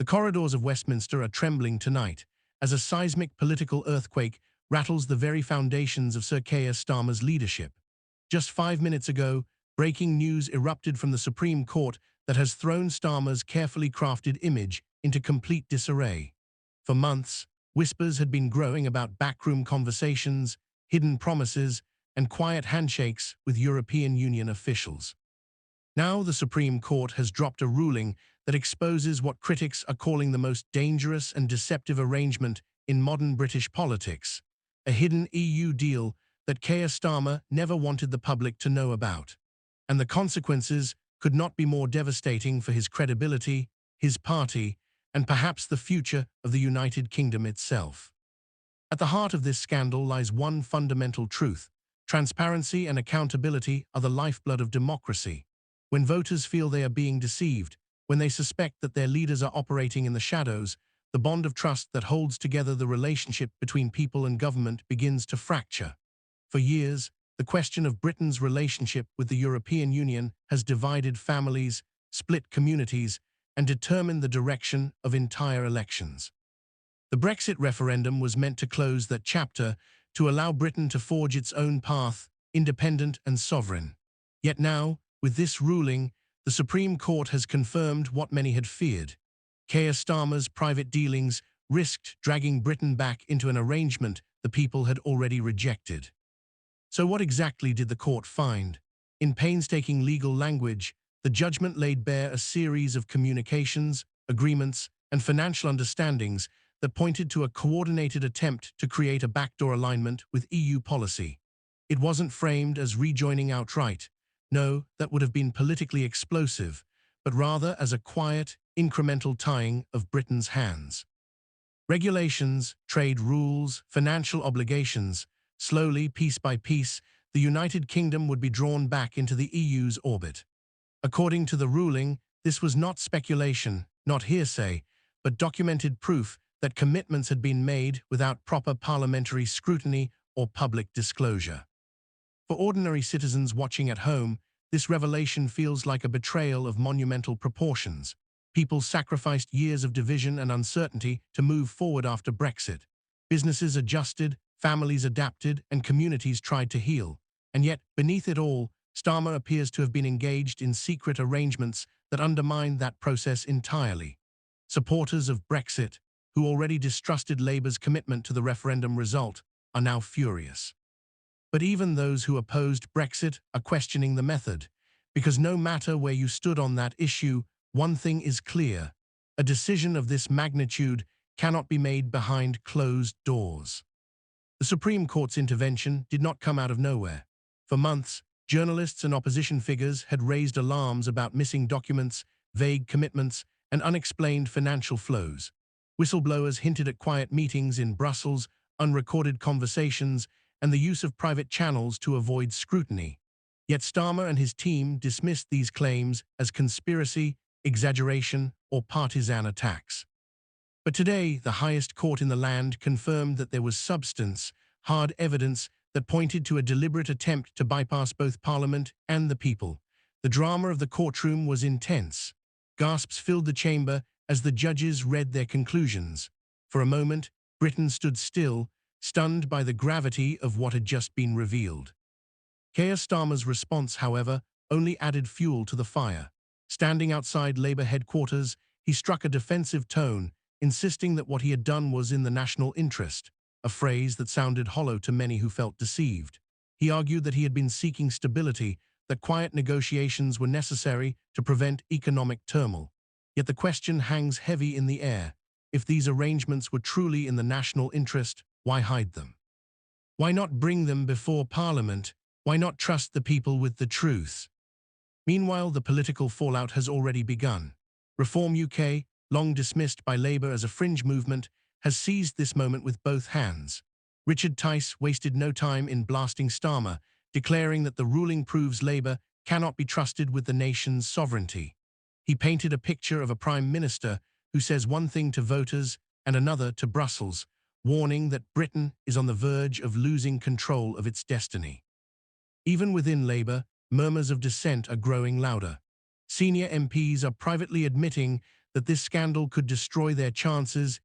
The corridors of Westminster are trembling tonight, as a seismic political earthquake rattles the very foundations of Sir Keir Starmer's leadership. Just 5 minutes ago, breaking news erupted from the Supreme Court that has thrown Starmer's carefully crafted image into complete disarray. For months, whispers had been growing about backroom conversations, hidden promises, and quiet handshakes with European Union officials. Now the Supreme Court has dropped a ruling that exposes what critics are calling the most dangerous and deceptive arrangement in modern British politics, a hidden EU deal that Keir Starmer never wanted the public to know about. And the consequences could not be more devastating for his credibility, his party, and perhaps the future of the United Kingdom itself. At the heart of this scandal lies one fundamental truth: transparency and accountability are the lifeblood of democracy. When voters feel they are being deceived, when they suspect that their leaders are operating in the shadows, the bond of trust that holds together the relationship between people and government begins to fracture. For years, the question of Britain's relationship with the European Union has divided families, split communities, and determined the direction of entire elections. The Brexit referendum was meant to close that chapter, to allow Britain to forge its own path, independent and sovereign. Yet now, with this ruling, the Supreme Court has confirmed what many had feared. Keir Starmer's private dealings risked dragging Britain back into an arrangement the people had already rejected. So what exactly did the court find? In painstaking legal language, the judgment laid bare a series of communications, agreements, and financial understandings that pointed to a coordinated attempt to create a backdoor alignment with EU policy. It wasn't framed as rejoining outright. No, that would have been politically explosive, but rather as a quiet, incremental tying of Britain's hands. Regulations, trade rules, financial obligations, slowly, piece by piece, the United Kingdom would be drawn back into the EU's orbit. According to the ruling, this was not speculation, not hearsay, but documented proof that commitments had been made without proper parliamentary scrutiny or public disclosure. For ordinary citizens watching at home, this revelation feels like a betrayal of monumental proportions. People sacrificed years of division and uncertainty to move forward after Brexit. Businesses adjusted, families adapted, and communities tried to heal. And yet, beneath it all, Starmer appears to have been engaged in secret arrangements that undermine that process entirely. Supporters of Brexit, who already distrusted Labour's commitment to the referendum result, are now furious. But even those who opposed Brexit are questioning the method, because no matter where you stood on that issue, one thing is clear: a decision of this magnitude cannot be made behind closed doors. The Supreme Court's intervention did not come out of nowhere. For months, journalists and opposition figures had raised alarms about missing documents, vague commitments, and unexplained financial flows. Whistleblowers hinted at quiet meetings in Brussels, unrecorded conversations, and the use of private channels to avoid scrutiny. Yet Starmer and his team dismissed these claims as conspiracy, exaggeration, or partisan attacks. But today, the highest court in the land confirmed that there was substance, hard evidence that pointed to a deliberate attempt to bypass both Parliament and the people. The drama of the courtroom was intense. Gasps filled the chamber as the judges read their conclusions. For a moment, Britain stood still, stunned by the gravity of what had just been revealed. Keir Starmer's response, however, only added fuel to the fire. Standing outside Labour headquarters, he struck a defensive tone, insisting that what he had done was in the national interest, a phrase that sounded hollow to many who felt deceived. He argued that he had been seeking stability, that quiet negotiations were necessary to prevent economic turmoil. Yet the question hangs heavy in the air. If these arrangements were truly in the national interest, why hide them? Why not bring them before Parliament? Why not trust the people with the truth? Meanwhile, the political fallout has already begun. Reform UK, long dismissed by Labour as a fringe movement, has seized this moment with both hands. Richard Tice wasted no time in blasting Starmer, declaring that the ruling proves Labour cannot be trusted with the nation's sovereignty. He painted a picture of a Prime Minister who says one thing to voters and another to Brussels, warning that Britain is on the verge of losing control of its destiny. Even within Labour, murmurs of dissent are growing louder. Senior MPs are privately admitting that this scandal could destroy their chances